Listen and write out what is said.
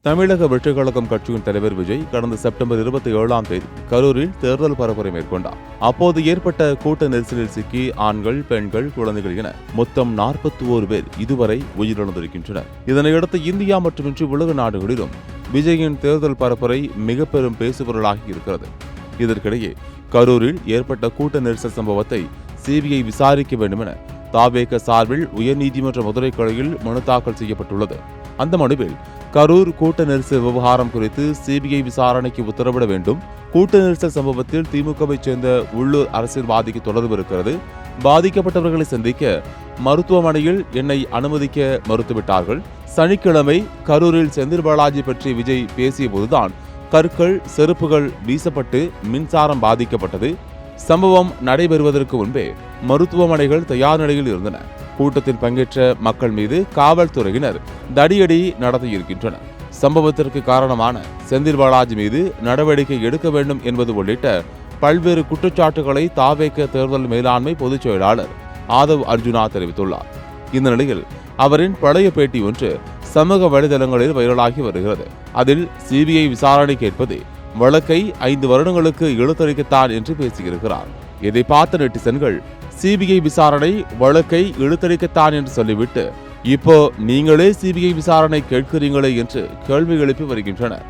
தமிழக வெற்றிக் கழகம் கட்சியின் தலைவர் விஜய் கடந்த செப்டம்பர் 27ஆம் தேதி கரூரில் தேர்தல் பரப்புரை மேற்கொண்டார். அப்போது ஏற்பட்ட கூட்ட நெரிசலில் சிக்கி ஆண்கள், பெண்கள், குழந்தைகள் என மொத்தம் 41 பேர் இதுவரை உயிரிழந்திருக்கின்றனர். இதனையடுத்து இந்தியா மட்டுமின்றி உலக நாடுகளிலும் விஜயின் தேர்தல் பரப்புரை மிக பெரும் பேசுபொருளாகி இருக்கிறது. இதற்கிடையே கரூரில் ஏற்பட்ட கூட்ட நெரிசல் சம்பவத்தை சிபிஐ விசாரிக்க வேண்டும் என தவேக சார்பில் உயர்நீதிமன்ற மதுரை கிளையில் மனு தாக்கல் செய்யப்பட்டுள்ளது. அந்த மனுவில் கரூர் கூட்ட நெரிசல் விவகாரம் குறித்து சிபிஐ விசாரணைக்கு உத்தரவிட வேண்டும். கூட்ட நெரிசல் சம்பவத்தில் திமுகவை சேர்ந்த உள்ளூர் அரசியல்வாதிக்கு தொடர்பு இருக்கிறது. பாதிக்கப்பட்டவர்களை சந்திக்க மருத்துவமனையில் என்னை அனுமதிக்க மறுத்துவிட்டார்கள். சனிக்கிழமை கரூரில் செந்தில் பாலாஜி பற்றி விஜய் பேசிய போதுதான் கற்கள், செருப்புகள் வீசப்பட்டு மின்சாரம் பாதிக்கப்பட்டது. சம்பவம் நடைபெறுவதற்கு முன்பே மருத்துவமனைகள் தயார் நிலையில் இருந்தன. கூட்டத்தில் பங்கேற்ற மக்கள் மீது காவல்துறையினர் தடியடி நடத்தியிருக்கின்றனர். சம்பவத்திற்கு காரணமான செந்தில் பாலாஜி மீது நடவடிக்கை எடுக்க வேண்டும் என்பது உள்ளிட்ட பல்வேறு குற்றச்சாட்டுகளை தவேக தேர்தல் மேலாண்மை பொதுச் செயலாளர் ஆதவ் அர்ஜுனா தெரிவித்துள்ளார். இந்த நிலையில் அவரின் பழைய பேட்டி ஒன்று சமூக வலைதளங்களில் வைரலாகி வருகிறது. அதில் சிபிஐ விசாரணை கேட்பது வழக்கை 5 வருடங்களுக்கு இழுத்தடிக்கத்தான் என்று பேசியிருக்கிறார். இதை பார்த்த நெட்டிசன்கள் சிபிஐ விசாரணை வழக்கை இழுத்தடிக்கத்தான் என்று சொல்லிவிட்டு இப்போ நீங்களே சிபிஐ விசாரணை கேட்கிறீங்களே என்று கேள்வி எழுப்பி வருகின்றனர்.